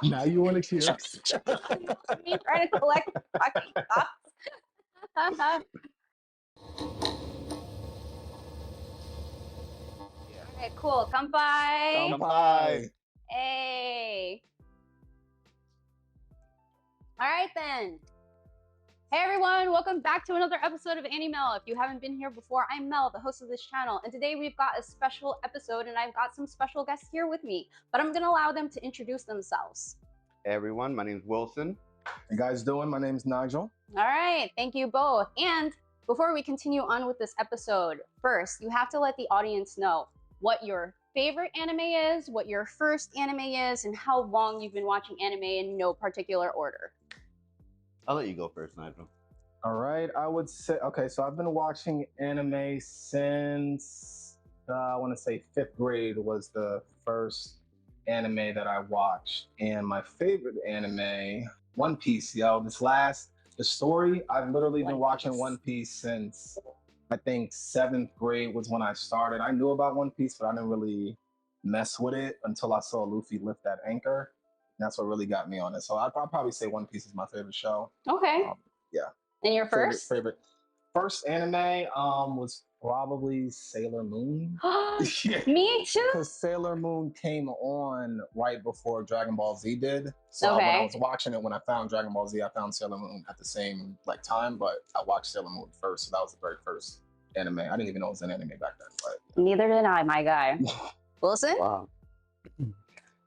Now you want to cheers? Me trying to collect fucking thoughts. Okay, cool. Kanpai. Kanpai. Hey. All right then. Hey everyone, welcome back to another episode of Annie Mel. If you haven't been here before, I'm Mel, the host of this channel, and today we've got a special episode and I've got some special guests here with me, but I'm gonna allow them to introduce themselves. Hey everyone, my name's Wilson. How you guys doing? My name's Nigel. All right, thank you both. And before we continue on with this episode, first, you have to let the audience know what your favorite anime is, what your first anime is, and how long you've been watching anime in no particular order. I'll let you go first, Nigel. All right, I would say, okay, so I've been watching anime since, I want to say 5th grade was the first anime that I watched. And my favorite anime, One Piece, yo, the story, I've literally been watching One Piece since, I think 7th grade was when I started. I knew about One Piece, but I didn't really mess with it until I saw Luffy lift that anchor. That's what really got me on it. So I'll probably say One Piece is my favorite show. Okay. Yeah. And your first? Favorite. First anime was probably Sailor Moon. Yeah. Me too. Because Sailor Moon came on right before Dragon Ball Z did. So when I was watching it, when I found Dragon Ball Z, I found Sailor Moon at the same time, but I watched Sailor Moon first. So that was the very first anime. I didn't even know it was an anime back then. But neither did I, my guy. Wilson? Wow.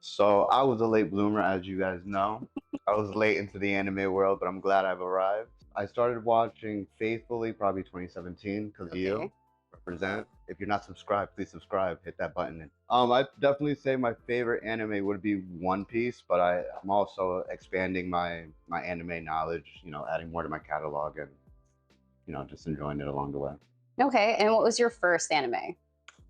So I was a late bloomer, as you guys know. I was late into the anime world, but I'm glad I've arrived. I started watching faithfully probably 2017 because you represent. If you're not subscribed, please subscribe. Hit that button. I'd definitely say my favorite anime would be One Piece, but I'm also expanding my anime knowledge. You know, adding more to my catalog and just enjoying it along the way. Okay, and what was your first anime?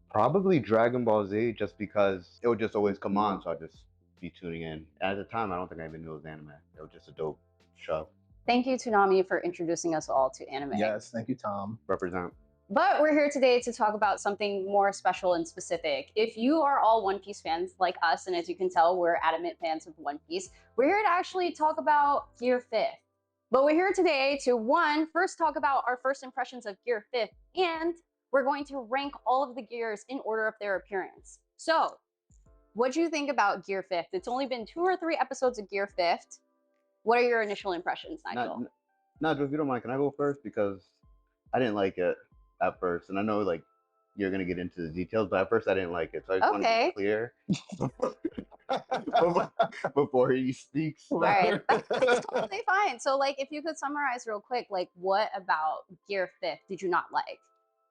Probably Dragon Ball Z, just because it would just always come on, so I'd just be tuning in. And at the time, I don't think I even knew it was anime. It was just a dope show. Thank you, Toonami, for introducing us all to anime. Yes, thank you, Tom. Represent. But we're here today to talk about something more special and specific. If you are all One Piece fans like us, and as you can tell, we're adamant fans of One Piece, we're here to actually talk about Gear 5th. But we're here today to, first talk about our first impressions of Gear 5th, and we're going to rank all of the gears in order of their appearance. So, what do you think about Gear 5th? It's only been 2 or 3 episodes of Gear 5th. What are your initial impressions, Nigel? Nigel, if you don't mind, can I go first? Because I didn't like it at first. And I know, like, you're going to get into the details, but at first I didn't like it. So I just want to be clear before he speaks. All right, that's totally fine. So, like, if you could summarize real quick, like, what about Gear 5th did you not like?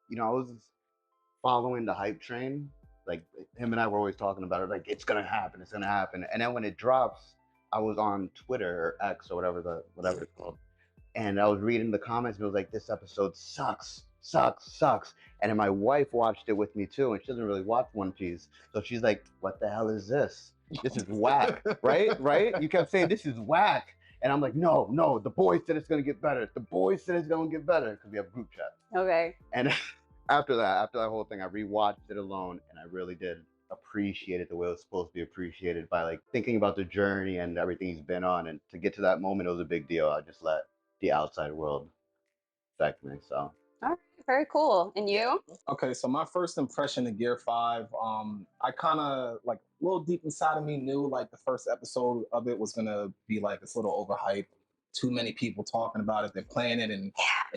You know, I was following the hype train. Like, him and I were always talking about it. Like, it's going to happen. It's going to happen. And then when it drops, I was on Twitter or X or whatever it's called. And I was reading the comments and it was like, this episode sucks. And then my wife watched it with me too. And she doesn't really watch One Piece. So she's like, what the hell is this? This is whack, right? You kept saying, this is whack. And I'm like, no, the boys said it's going to get better. The boys said it's going to get better because we have group chat. Okay. And after that whole thing, I rewatched it alone and I really did appreciate it the way it was supposed to be appreciated, by like thinking about the journey and everything he's been on. And to get to that moment, it was a big deal. I just let the outside world affect me. So. All right, very cool. And you? Okay, so my first impression of Gear 5, I kind of, like, a little deep inside of me knew, like, the first episode of it was going to be, like, this little overhyped. Too many people talking about it. They're playing it in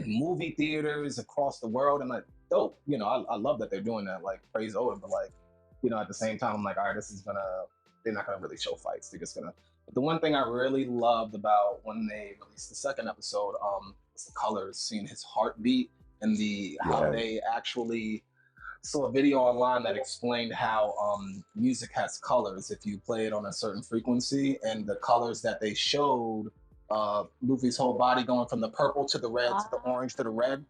movie theaters across the world. And, like, dope. You know, I love that they're doing that. Like, praise over. But, like, you know, at the same time, I'm like, all right, they're not going to really show fights. They're just going to. But the one thing I really loved about when they released the second episode was the colors, seeing his heartbeat. And how they actually saw a video online that explained how music has colors if you play it on a certain frequency, and the colors that they showed Luffy's whole body going from the purple to the red to the orange to the red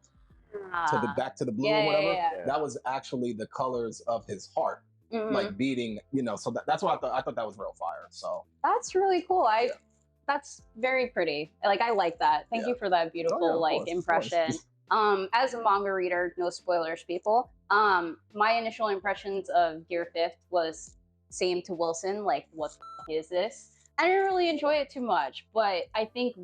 to the back to the blue or whatever. Yeah. That was actually the colors of his heart, like beating. You know, so that's what I thought. I thought that was real fire. So that's really cool. That's very pretty. Like, I like that. Thank you for that beautiful impression. As a manga reader, no spoilers, people. My initial impressions of Gear 5th was same to Wilson, like, what the f is this? I didn't really enjoy it too much, but I think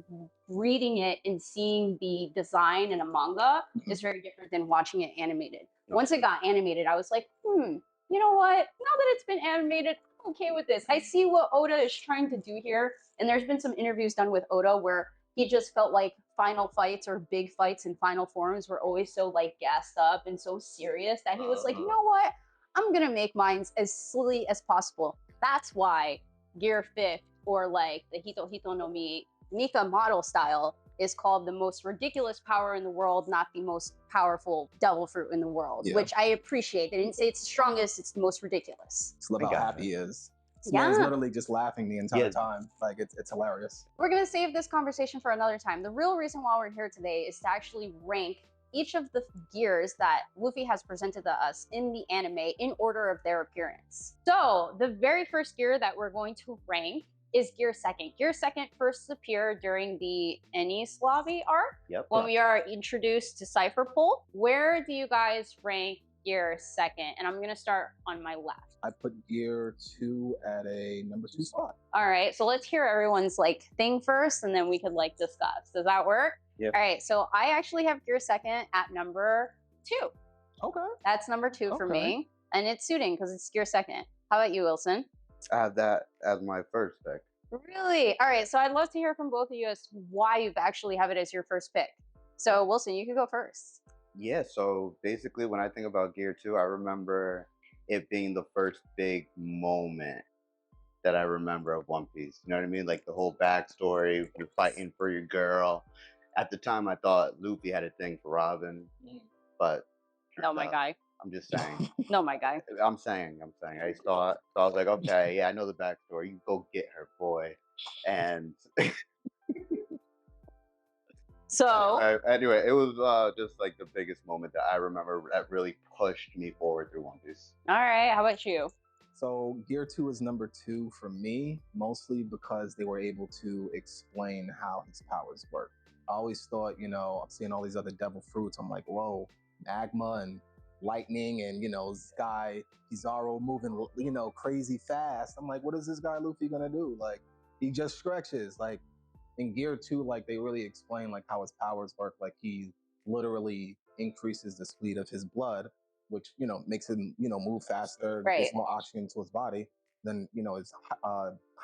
reading it and seeing the design in a manga is very different than watching it animated. Once it got animated, I was like, you know what? Now that it's been animated, I'm okay with this. I see what Oda is trying to do here, and there's been some interviews done with Oda where he just felt like final fights or big fights in final forms were always so like gassed up and so serious that he was like, you know what? I'm gonna make mine as silly as possible. That's why Gear 5th or like the Hito Hito no Mi Nika model style is called the most ridiculous power in the world, not the most powerful devil fruit in the world, which I appreciate. They didn't say it's the strongest, it's the most ridiculous. Just love how happy he is. This man's literally just laughing the entire time. Like, it's hilarious. We're going to save this conversation for another time. The real reason why we're here today is to actually rank each of the gears that Luffy has presented to us in the anime in order of their appearance. So, the very first gear that we're going to rank is Gear 2nd. Gear 2nd first appeared during the Enies Lobby arc when we are introduced to Cypher Pole. Where do you guys rank Gear 2nd? And I'm going to start on my left. I put Gear 2 at a number 2 spot. All right, so let's hear everyone's like thing first, and then we could like discuss. Does that work? Yep. All right, so I actually have Gear 2nd at number 2. Okay. That's number 2 for me, and it's suiting because it's Gear 2nd. How about you, Wilson? I have that as my first pick. Really? All right, so I'd love to hear from both of you as why you actually have it as your first pick. So Wilson, you could go first. Yeah, so basically when I think about Gear 2, I remember it being the first big moment that I remember of One Piece. You know what I mean? Like the whole backstory, you're fighting for your girl. At the time, I thought Luffy had a thing for Robin, but no, my guy. I'm just saying. No, my guy. I'm saying. I thought, so I was like, okay, yeah, I know the backstory. You go get her, boy. And so anyway, it was just like the biggest moment that I remember that really pushed me forward through One Piece. All right, how about you? So Gear 2 is number 2 for me, mostly because they were able to explain how his powers work. I always thought, you know, I'm seeing all these other devil fruits. I'm like, whoa, magma and lightning and, you know, this guy, Kizaru moving, you know, crazy fast. I'm like, what is this guy Luffy gonna do? Like, he just stretches. Like, in Gear 2, like, they really explain, like, how his powers work. Like, he literally increases the speed of his blood, which, you know, makes him, you know, move faster, gets more oxygen to his body. Then, you know, his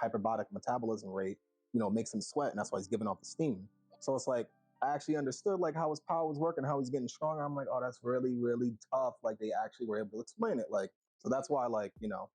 hyperbaric metabolism rate, you know, makes him sweat, and that's why he's giving off the steam. So it's like, I actually understood like how his powers work and how he's getting stronger. I'm like, oh, that's really, really tough. Like they actually were able to explain it. Like, so that's why, like, you know,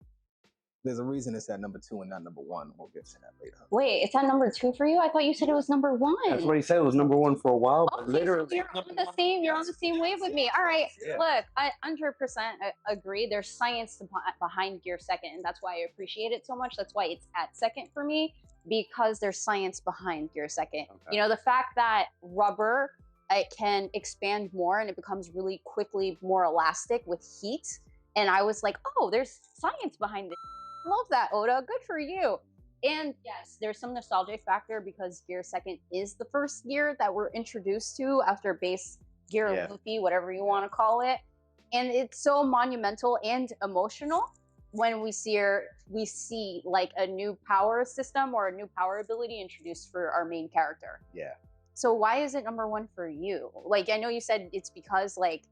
there's a reason it's at number 2 and not number 1. We'll get to that later. Wait, it's at number 2 for you? I thought you said it was number 1. That's what he said. It was number 1 for a while. But literally, so you're on the same wave with me. All right, look, I 100% agree. There's science behind Gear 2nd, and that's why I appreciate it so much. That's why it's at 2nd for me, because there's science behind Gear 2nd. Okay. You know, the fact that rubber, it can expand more and it becomes really quickly more elastic with heat. And I was like, oh, there's science behind it. Love that, Oda. Good for you. And yes, there's some nostalgic factor because Gear 2nd is the first gear that we're introduced to after base Gear Luffy, whatever you want to call it. And it's so monumental and emotional when we see like a new power system or a new power ability introduced for our main character. Yeah. So why is it number 1 for you? Like, I know you said it's because like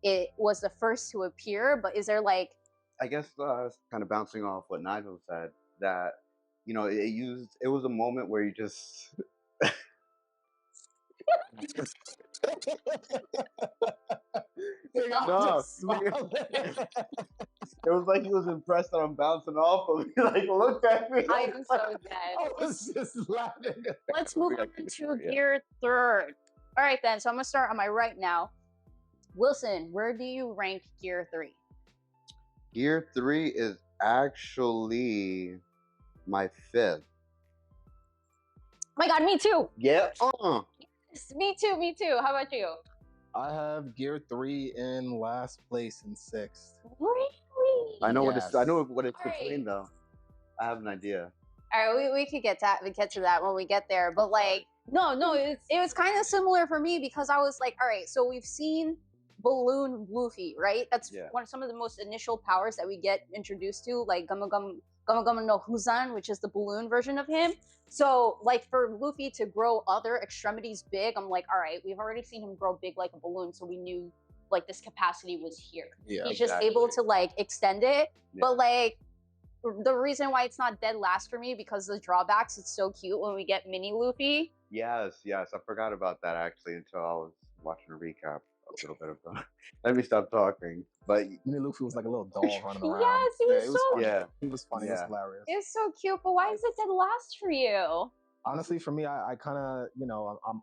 it was the first to appear, but is there like, I guess kind of bouncing off what Nigel said, that, you know, it was a moment where you just no, it was like he was impressed that I'm bouncing off of me. Like, look at me. I'm so dead. I was just laughing. Let's move on to Gear 3rd. All right, then. So I'm going to start on my right now. Wilson, where do you rank Gear 3? Gear 3 is actually my 5th. Oh my God, me too. Yeah. Me too. How about you? I have Gear 3 in last place in 6th. Really? I know what it's between though. I have an idea. All right, we could get to that when we get there. But like, no, it was kind of similar for me because I was like, all right, so we've seen Balloon Luffy, right? That's some of the most initial powers that we get introduced to, like Gum Gama Gama no Huzan, which is the balloon version of him. So, like, for Luffy to grow other extremities big, I'm like, all right, we've already seen him grow big like a balloon, so we knew, like, this capacity was here. Yeah, He's just able to, like, extend it. Yeah. But, like, the reason why it's not dead last for me, because of the drawbacks, it's so cute when we get mini Luffy. Yes, I forgot about that actually until I was watching a recap a little bit of that. Let me stop talking. But Mini Luffy was like a little doll running around. Yes, he was so funny. Yeah. He was funny. It was hilarious. It's so cute, but why is it dead last for you? Honestly, for me, I kind of,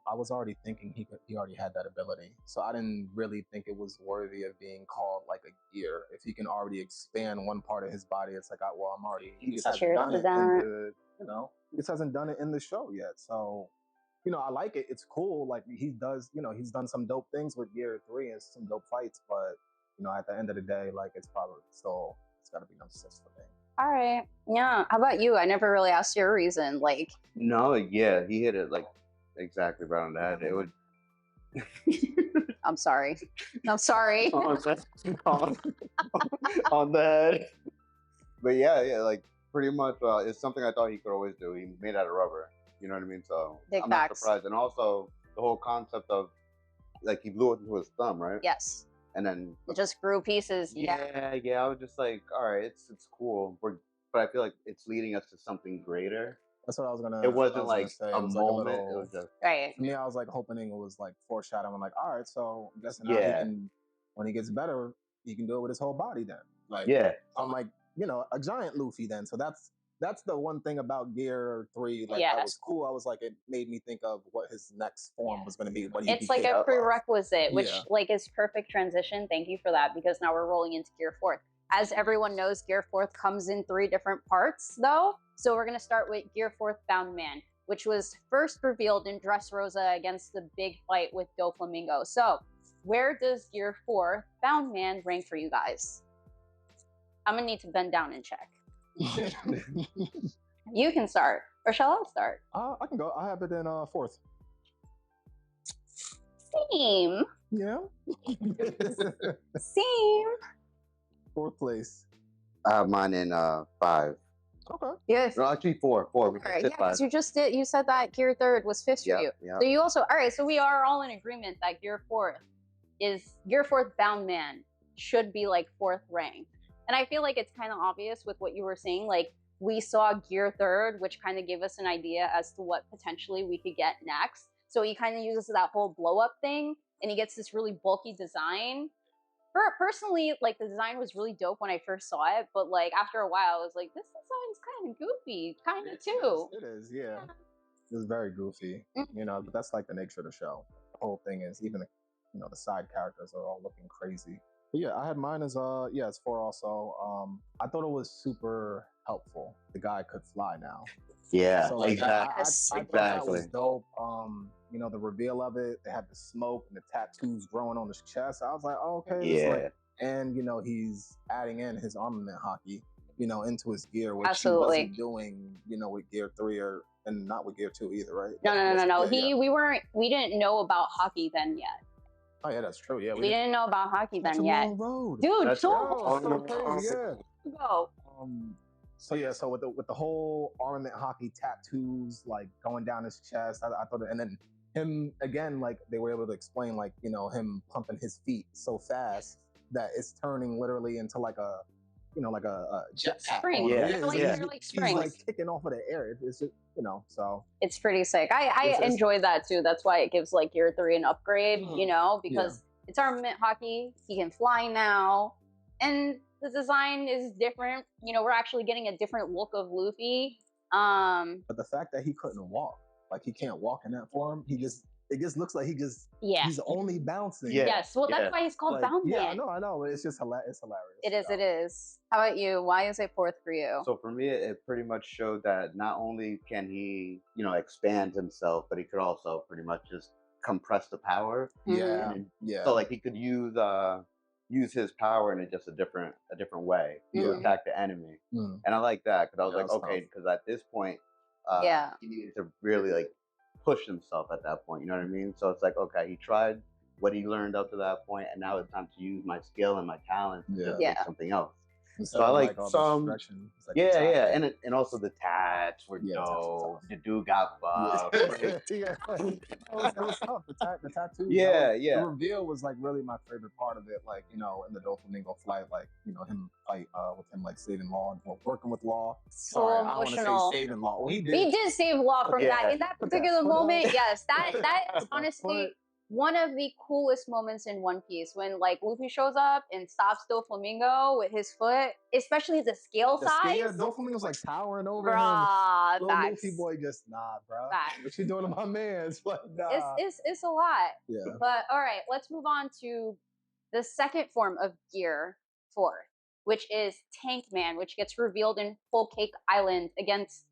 I was already thinking he already had that ability, so I didn't really think it was worthy of being called like a gear. If he can already expand one part of his body, it's like, I'm already. He just hasn't done it in the, he just hasn't done it in the show yet. So, I like it. It's cool. Like he does, he's done some dope things with Gear 3 and some dope fights, but at the end of the day, like it's got to be number 6 for me. All right. Yeah. How about you? I never really asked your reason. Like. No, yeah, he hit it like exactly right on the head. It would. I'm sorry. I'm sorry. on the head. But yeah, like pretty much, it's something I thought he could always do. He made out of rubber. You know what I mean? So Big I'm facts. not surprised. And also the whole concept of like he blew it into his thumb, right? Yes. And then it just grew pieces. Yeah. I was just like, all right, it's cool, but I feel like it's leading us to something greater. That's what I was gonna. It wasn't like say. a It was moment. like a little, it was just right. For me, I was like hoping it was like foreshadowing. I'm like, all right, so I'm guessing now he can, when he gets better, he can do it with his whole body. Then, like, I'm like, a giant Luffy. Then, so that's the one thing about Gear 3. Like, that was cool. I was like, it made me think of what his next form was going to be. It's like a prerequisite, which like is perfect transition. Thank you for that, because now we're rolling into Gear 4. As everyone knows, Gear 4 comes in 3 different parts, though. So we're going to start with Gear 4 Bound Man, which was first revealed in Dressrosa against the big fight with Doflamingo. So where does Gear 4 Bound Man rank for you guys? I'm going to need to bend down and check. You can start, or shall I start? I can go. I have it in 4th. Same. Yeah. Same. 4th place. I have mine in 5. Okay. Yes. No, actually 4. Okay, yeah, because you said that Gear 3 was 5th for you. Yeah. So you also, all right, so we are all in agreement that Gear 4 Bound Man should be like 4th ranked. And I feel like it's kind of obvious with what you were saying. Like, we saw Gear 3, which kind of gave us an idea as to what potentially we could get next. So he kind of uses that whole blow up thing, and he gets this really bulky design. Personally, like, the design was really dope when I first saw it, but like after a while, I was like, this design's kind of goofy, kind of too. It is, yeah. It's very goofy, but that's like the nature of the show. The whole thing is, even the side characters are all looking crazy. But yeah, I had mine as it's 4 also. I thought it was super helpful. The guy could fly now. Yeah, so, like, exactly. I thought that was dope. The reveal of it, they had the smoke and the tattoos growing on his chest. I was like, oh, okay. Yeah. And he's adding in his armament hockey, into his gear, which Absolutely. he wasn't doing, with Gear 3 and not with Gear 2 either, right? No. We didn't know about hockey then yet. Oh yeah, that's true. Yeah, we didn't know about hockey then yet. Long road. Dude, that's so crazy. Yeah. Go. So with the whole armament hockey tattoos like going down his chest, I thought, and then him again, like they were able to explain, like him pumping his feet so fast that it's turning literally into like a jet spring. He's like kicking off of the air. It's just so it's pretty sick. I enjoy that too. That's why it gives like Gear 3 an upgrade, because it's armament hockey. He can fly now, and the design is different. We're actually getting a different look of Luffy. But the fact that he couldn't walk, like he can't walk in that form, it just looks like he's only bouncing. Yeah. Yes, well, that's why he's called Bound Man. Yeah, I know, but it's just hilarious. It is. How about you? Why is it 4th for you? So for me, it pretty much showed that not only can he, expand himself, but he could also pretty much just compress the power. Yeah. So like he could use his power in just a different way to attack the enemy. And I like that because I was like, okay, because at this point, he needed to really like push himself at that point. You know what I mean? So it's like, okay, he tried what he learned up to that point, and now it's time to use my skill and my talent to just make something else. Instead So I of, like all the some. stretching, it's like Yeah, yeah, contracting. and also the tats were Yeah, the tats were dope. tough. The dude got buff. Yeah, it was tough. The tattoo. Yeah, The yeah. reveal was like really my favorite part of it. Like, in the Doflamingo flight, like, him fight with him like saving Law or working with Law. So Sorry, I want to emotional. say saving Law. Well, he He did save Law from Yeah. that in that Put that particular foot up. moment. Yes, that is Put that honestly foot. one of the coolest moments in One Piece when like Luffy shows up and stops Doflamingo with his foot, especially the scale size. Yeah, Doflamingo's like towering over him. Bruh, Little facts. Luffy boy just bro. Facts. What you doing to my man? It's like It's a lot. Yeah. But all right, let's move on to the second form of Gear 4, which is Tank Man, which gets revealed in Whole Cake Island against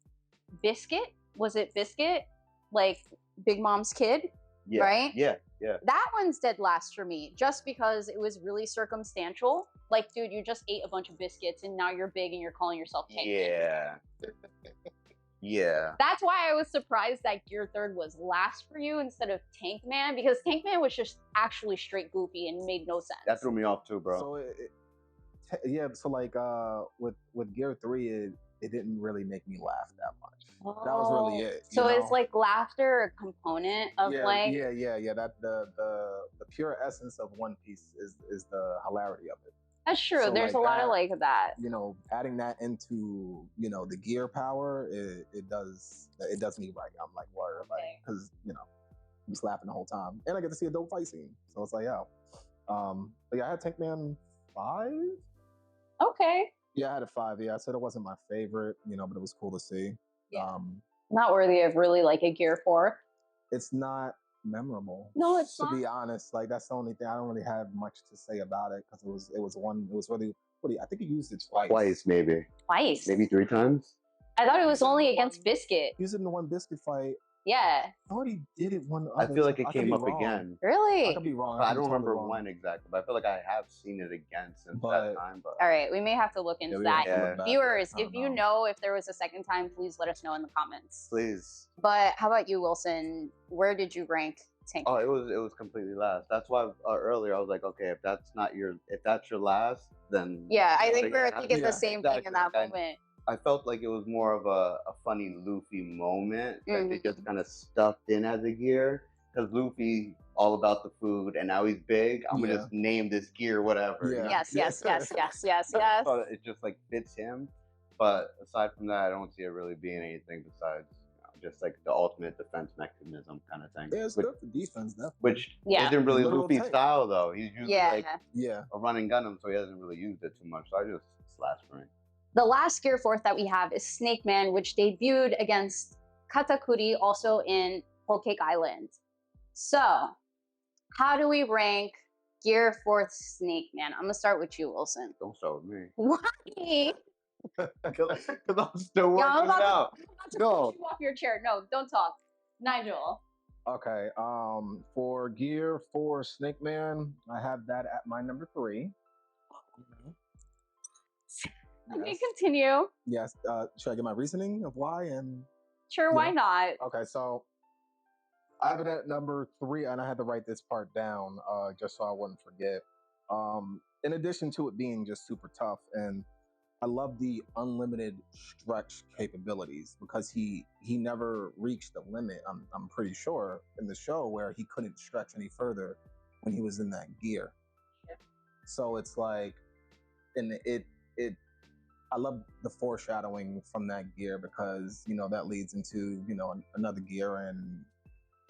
Biscuit. Was it Biscuit? Like Big Mom's kid? Yeah, right? Yeah, yeah. That one's dead last for me, just because it was really circumstantial. Like, dude, you just ate a bunch of biscuits and now you're big and you're calling yourself Tank Man. Yeah. Yeah. That's why I was surprised that Gear 3 was last for you instead of Tank Man, because Tank Man was just actually straight goofy and made no sense. That threw me off too, bro. So so like with Gear 3, it didn't really make me laugh that much. That was really it. So is like laughter a component of yeah, like yeah. That the pure essence of One Piece is the hilarity of it. That's true. So there's like a lot of that, like that. Adding that into the gear power, it does me right. I'm like, word, like, because I'm just laughing the whole time, and I get to see a dope fight scene. So it's like, yeah. But yeah, I had Tank Man 5. Okay. Yeah, I had a 5. Yeah, I said it wasn't my favorite, but it was cool to see. Yeah. Not worthy of really like a Gear 4. It's not memorable. No, it's not. To be honest, like that's the only thing. I don't really have much to say about it because it was really. I think he used it twice. Twice, maybe. Twice. Maybe 3 times. I thought it was only against Biscuit. He used it in the one Biscuit fight. Yeah. I thought he did it one. I feel like it came up again. Really? I could be wrong. I don't remember when exactly, but I feel like I have seen it again since that time. But all right, we may have to look into that. Yeah. Viewers, if you know if there was a second time, please let us know in the comments. Please. But how about you, Wilson? Where did you rank Tank? Oh, it was completely last. That's why earlier I was like, okay, if that's your last, then yeah, I think we're thinking the same thing in that and moment. I felt like it was more of a funny Luffy moment that they just kind of stuffed in as a gear, because Luffy all about the food and now he's big. I'm gonna just name this gear whatever. Yeah. Yes. So it just like fits him. But aside from that, I don't see it really being anything besides just like the ultimate defense mechanism kind of thing. Yeah, it's good for defense, definitely. Which isn't really Luffy's style though. He's usually like a running Gundam, so he hasn't really used it too much. So I just slash for him. The last Gear 4 that we have is Snake Man, which debuted against Katakuri, also in Whole Cake Island. So, how do we rank Gear 4 Snake Man? I'm gonna start with you, Wilson. Don't start with me. Why? Because I'm still working it out. No. You off your chair. No, don't talk. Nigel. Okay. For Gear 4 Snake Man, I have that at my number 3. Okay, continue. Yes. Should I get my reasoning of why? And sure, why not? Okay, so I have it at number 3, and I had to write this part down just so I wouldn't forget. In addition to it being just super tough, and I love the unlimited stretch capabilities because he never reached the limit. I'm pretty sure in the show where he couldn't stretch any further when he was in that gear. Yeah. So it's like, and I love the foreshadowing from that gear because, that leads into, another gear. And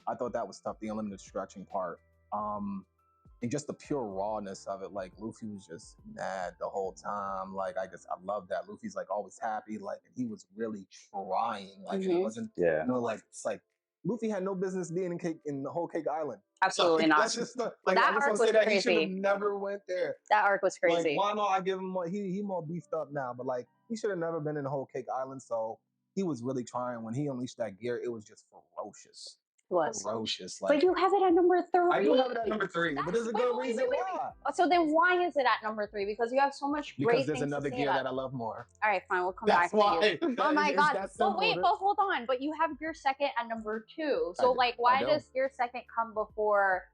I thought that was tough, the unlimited stretching part. And just the pure rawness of it. Like, Luffy was just mad the whole time. Like, I love that. Luffy's like always happy. Like, and he was really trying. Like, it wasn't, like, it's like, Luffy had no business being in the Whole Cake Island. Absolutely like, not. That's just that arc was crazy. He should have never went there. That arc was crazy. Like, why not? I give him more. He more beefed up now, but like he should have never been in the Whole Cake Island. So he was really trying. When he unleashed that gear, it was just ferocious. Ferocious. Like, but you have it at number 3. I do have it at number 3, but there's a good reason why. So then why is it at number 3? Because you have so much great because there's another gear that I love more. All right, fine, we'll come back to you. Oh my god. But wait, but hold on. But you have Gear 2 at number 2. So like, why does Gear 2 come before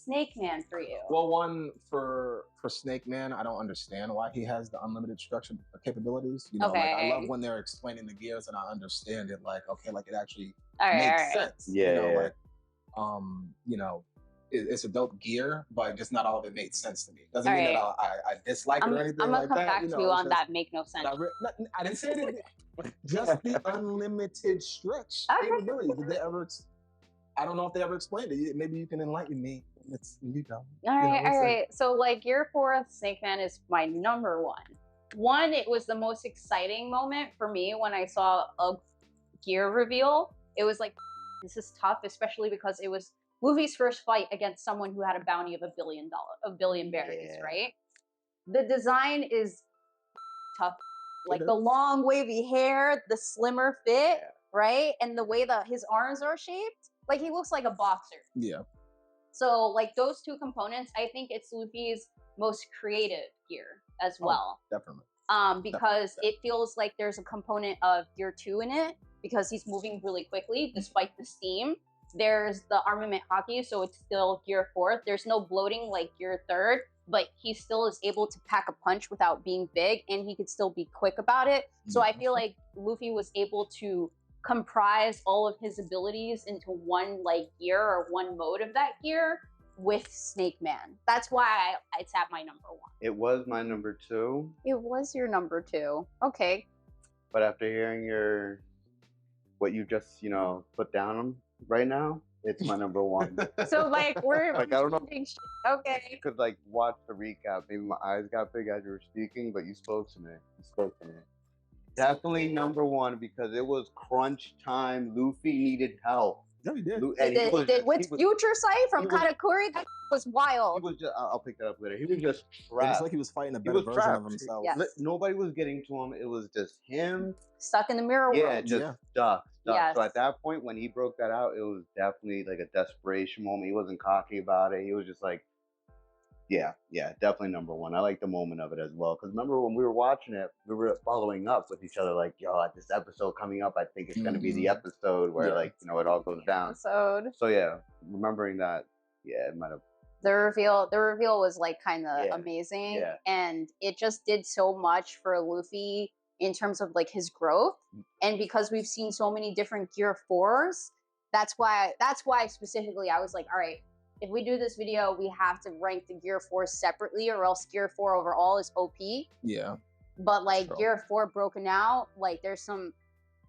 Snake Man for you? Well, one for Snake Man, I don't understand why he has the unlimited structure capabilities. You know, like I love when they're explaining the gears and I understand it. Like, okay, like it actually makes sense. Yeah, you know, like you know, it's a dope gear, but just not all of it made sense to me. Doesn't mean that I dislike it or anything I'm like gonna come that. back to you on that. Make no sense. I didn't say it. Just the unlimited stretch capabilities. Did they ever? I don't know if they ever explained it. Maybe you can enlighten me. It's you know. All right. So like Gear 4 Snake Man is my number one. One, it was the most exciting moment for me when I saw a gear reveal. It was like, this is tough, especially because it was Luffy's first fight against someone who had a bounty of $1 billion berries, right? The design is tough. Like the long wavy hair, the slimmer fit, right? And the way that his arms are shaped, like he looks like a boxer. Yeah. So like those two components, I think it's Luffy's most creative gear as well. Definitely. Because it feels like there's a component of Gear 2 in it because he's moving really quickly despite the steam. There's the armament hockey, so it's still Gear 4. There's no bloating like Gear 3rd, but he still is able to pack a punch without being big, and he could still be quick about it. So I feel like Luffy was able to comprise all of his abilities into one like gear or one mode of that gear with Snake Man. That's why it's at my number one. It was my number 2. It was your number 2. Okay. But after hearing what you just, put down right now, it's my number 1. So like we're like, I don't know. Okay. You could like watch the recap. Maybe my eyes got big as you were speaking, but you spoke to me. Definitely number 1 because it was crunch time. Luffy needed help. No, he did. With Future Sight from Katakuri, that was wild. He was just, I'll pick that up later. He was just trapped. It's like he was fighting a better version of himself. Yes. Nobody was getting to him. It was just him. Stuck in the mirror world. Yeah, just stuck. Yes. So at that point, when he broke that out, it was definitely like a desperation moment. He wasn't cocky about it. He was just like, yeah, definitely number 1. I like the moment of it as well. Because remember when we were watching it, we were following up with each other like, yo, at this episode coming up, I think it's going to be the episode where it all goes down. So yeah, remembering that, it might have. The reveal was like kind of amazing. Yeah. And it just did so much for Luffy in terms of like his growth. And because we've seen so many different Gear 4s, that's why specifically I was like, all right, if we do this video, we have to rank the Gear 4 separately or else Gear 4 overall is OP. Yeah. But like Gear 4 broken out, like there's some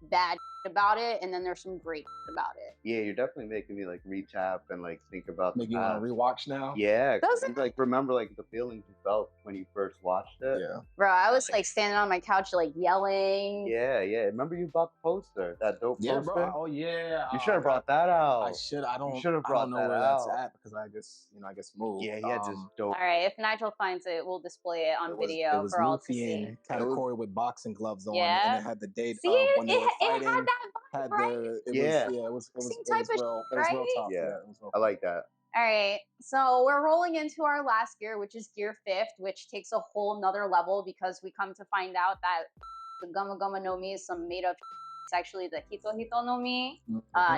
bad about it and then there's some great about it. Yeah, you're definitely making me like retap and like think about Make you want to rewatch now? Yeah. Like remember like the feelings you felt when you first watched it? Yeah. Bro, I was like standing on my couch like yelling. Yeah. Remember you bought the poster, that dope poster? Bro. Oh yeah. You should have brought that out. I should. I don't. You should have brought that where out. That's at because I guess moved. Yeah, just dope. All right, if Nigel finds it, we'll display it on video for all to see. And Katakuri with boxing gloves on, and it had the date when they were fighting. It had that vibe, right? It was real tough. Yeah, I like that. All right, so we're rolling into our last gear, which is Gear 5th, which takes a whole nother level because we come to find out that the Gama Gama no Mi is some made up. It's actually the Hito Hito no Mi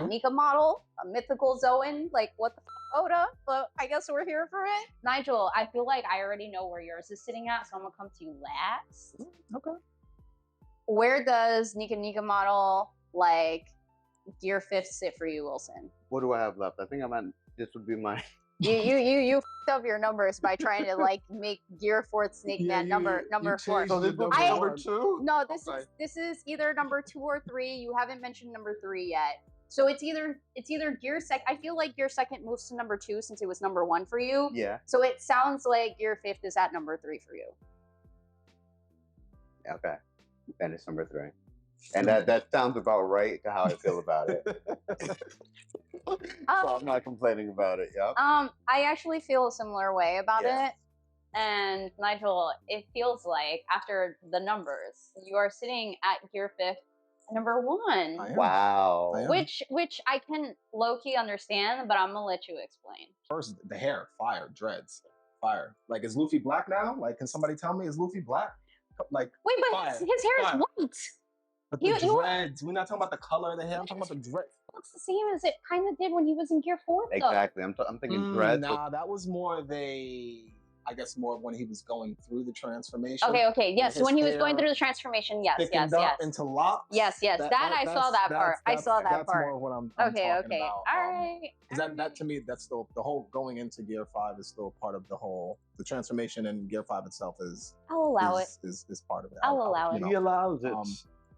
Nika model, a mythical Zoan. Like, what the Oda? But I guess we're here for it. Nigel, I feel like I already know where yours is sitting at, so I'm gonna come to you last. Okay. Where does Nika model like Gear 5th sit for you, Wilson? What do I have left? I think this would be my. You f***ed up your numbers by trying to like make Gear 4th Snake Man number 4. So this will be number 2? No, this is either number 2 or 3. You haven't mentioned number 3 yet. So it's either Gear I feel like Gear 2nd moves to number 2 since it was number 1 for you. Yeah. So it sounds like Gear 5th is at number 3 for you. Okay. Then it's number 3. And that sounds about right to how I feel about it. So I'm not complaining about it. Yep. I actually feel a similar way about it. And Nigel, it feels like after the numbers, you are sitting at Gear 5th, number 1. Wow. Which I can low-key understand, but I'm gonna let you explain. First, the hair, fire, dreads, fire. Like, is Luffy black now? Like, can somebody tell me, is Luffy black? Like, wait, but his hair is white. But the dreads, we're not talking about the color of the hair. I'm talking about the dreads. looks the same as it kind of did when he was in Gear 4, though. Exactly. I'm thinking Dread. Nah, that was more of I guess more when he was going through the transformation. Okay, yes. When he was going through the transformation, yes. Into locks. Yes. I saw that part. I saw that that's part. more of what I'm Okay. talking about. All right. That to me, that's still the whole going into Gear 5 is still part of the transformation, and Gear 5 itself is I'll allow it. Is part of it. I'll allow it. He allows it.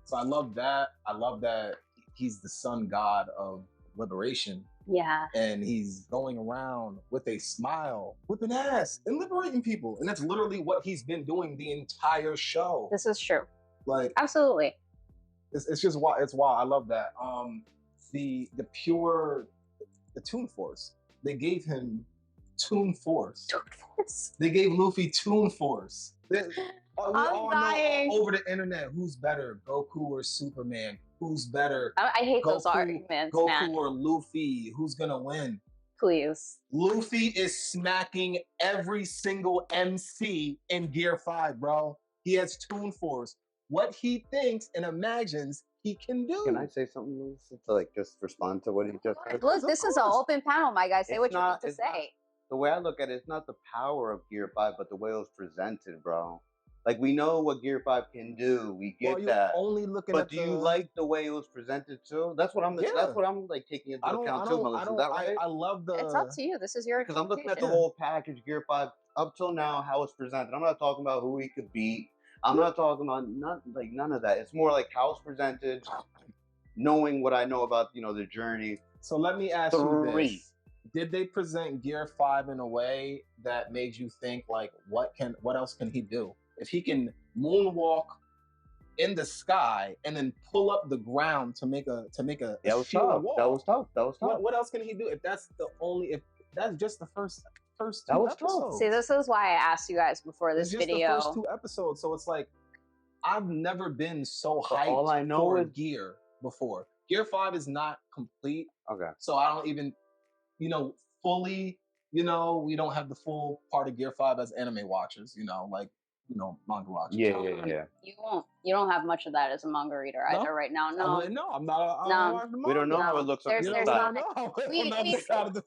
So I love that. I love that he's the sun god of liberation. Yeah. And he's going around with a smile, whipping ass, and liberating people. And that's literally what he's been doing the entire show. This is true. Like, absolutely. It's just wild. It's wild. I love that. The Toon Force. They gave him Toon Force. Toon Force. They gave Luffy Toon Force. We all dying. know over the internet who's better, Goku or Superman. Who's better? I hate those arguments, Goku man. or Luffy? Who's gonna win? Please. Luffy is smacking every single MC in Gear 5, bro. He has Toon Force. What he thinks and imagines he can do. Can I say something, Melissa, to like just respond to what he just said? Look, this is an open panel, my guy. Say what you want to say. The way I look at it, it's not the power of Gear 5, but the way it was presented, bro. Like, we know what Gear 5 can do. We get that. Only looking but at do you like the way it was presented too? That's what I'm like taking into account too, Melissa. Is that right? I love the. It's up to you. This is your. Because I'm looking at the whole package, Gear 5, up till now, how it's presented. I'm not talking about who he could beat. I'm not talking about none of that. It's more like how it's presented, knowing what I know about the journey. So let me ask you this. Did they present Gear 5 in a way that made you think like what else can he do? If he can moonwalk in the sky and then pull up the ground to make a that was tough. That was tough. What else can he do? If that's just the first two that was episodes. tough. See, this is why I asked you guys before this video. The first 2 episodes, so it's like I've never been so hyped all I know for is Gear before. Gear 5 is not complete. Okay. So I don't even fully, we don't have the full part of Gear 5 as anime watchers, manga watchers. Yeah. You don't have much of that as a manga reader either right now. No, I'm not. We don't know how it looks. There's not.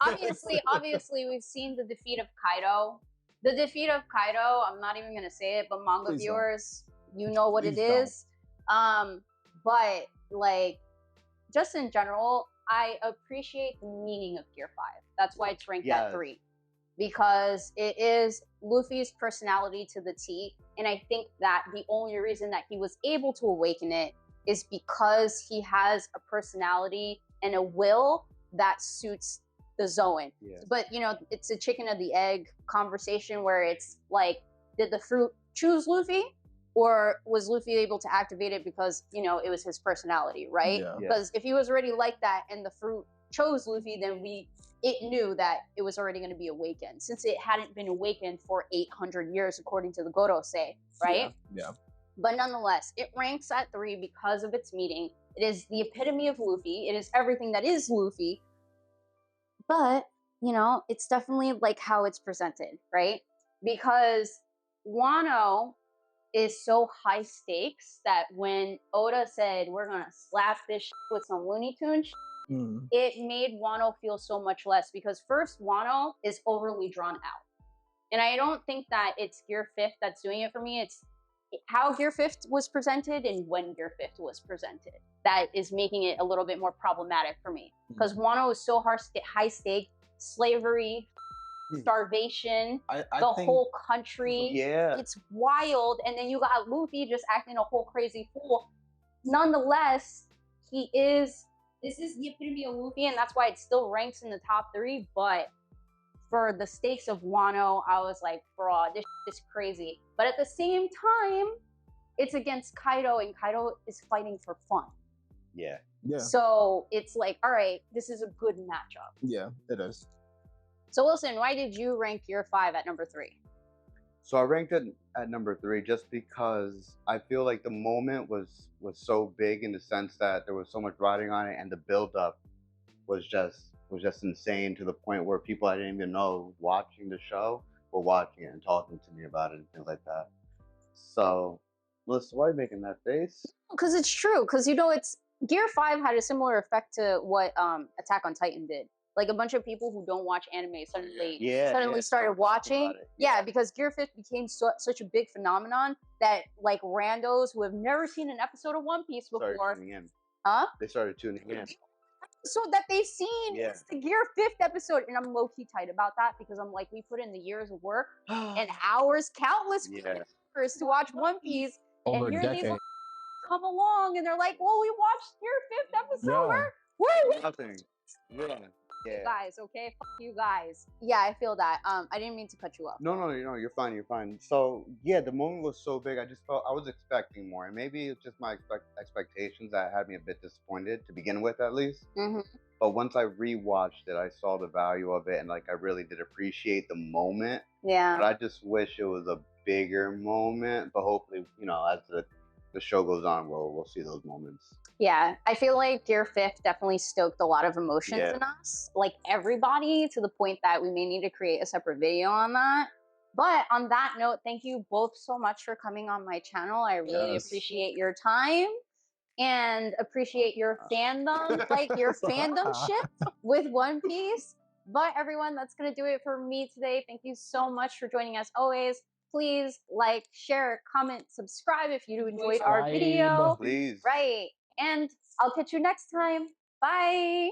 Obviously, we've seen the defeat of Kaido. The defeat of Kaido. I'm not even gonna say it, but manga viewers, you know what it is. But like, just in general, I appreciate the meaning of Gear 5. That's why it's ranked at 3. Because it is Luffy's personality to the T. And I think that the only reason that he was able to awaken it is because he has a personality and a will that suits the Zoan. Yeah. But, it's a chicken or the egg conversation where it's like, did the fruit choose Luffy? Or was Luffy able to activate it because, it was his personality, right? Yeah. Because if he was already like that and the fruit chose Luffy, then it knew that it was already going to be awakened, since it hadn't been awakened for 800 years, according to the Gorosei, right? Yeah. But nonetheless, it ranks at 3 because of its meaning. It is the epitome of Luffy. It is everything that is Luffy. But, it's definitely like how it's presented, right? Because Wano is so high stakes that when Oda said, we're going to slap this with some Looney Tunes, it made Wano feel so much less, because first, Wano is overly drawn out. And I don't think that it's Gear 5 that's doing it for me. It's how Gear 5 was presented and when Gear 5 was presented that is making it a little bit more problematic for me. Because Wano is so high stake, slavery, starvation, the whole country. Yeah. It's wild. And then you got Luffy just acting a whole crazy fool. Nonetheless, this is the epitome of Luffy, and that's why it still ranks in the top 3. But for the stakes of Wano, I was like, bro, this is crazy. But at the same time, it's against Kaido, and Kaido is fighting for fun. Yeah. So it's like, all right, this is a good matchup. Yeah, it is. So Wilson, why did you rank Gear 5 at number 3? So I ranked it at number 3 just because I feel like the moment was so big, in the sense that there was so much riding on it, and the build-up was just insane, to the point where people I didn't even know watching the show were watching it and talking to me about it and things like that. So, Melissa, why are you making that face? Because it's true. Because Gear 5 had a similar effect to what Attack on Titan did. Like a bunch of people who don't watch anime suddenly started watching. Yeah, because Gear 5 became such a big phenomenon that like randos who have never seen an episode of One Piece before, They started tuning in. So that they've seen the Gear 5th episode, and I'm low-key tight about that because I'm like, we put in the years of work and hours, countless hours to watch One Piece, over and a here these decade. come along and they're like, well, we watched your 5th episode. Yeah. Nothing. Yeah. Guys, okay? Fuck you guys. Yeah, I feel that. I didn't mean to cut you off. No, you're fine. You're fine. So yeah, the moment was so big. I just felt I was expecting more, and maybe it's just my expectations that had me a bit disappointed to begin with, at least. But once I rewatched it, I saw the value of it, and like I really did appreciate the moment. Yeah. But I just wish it was a bigger moment. But hopefully, you know, as the show goes on, we'll see those moments. Yeah, I feel like Gear 5th definitely stoked a lot of emotions in us, like everybody, to the point that we may need to create a separate video on that. But on that note, thank you both so much for coming on my channel. I really appreciate your time and appreciate your fandom, like your fandom ship with One Piece. But everyone, that's going to do it for me today. Thank you so much for joining us always. Please like, share, comment, subscribe if you enjoyed our video. Please. Right. And I'll catch you next time. Bye.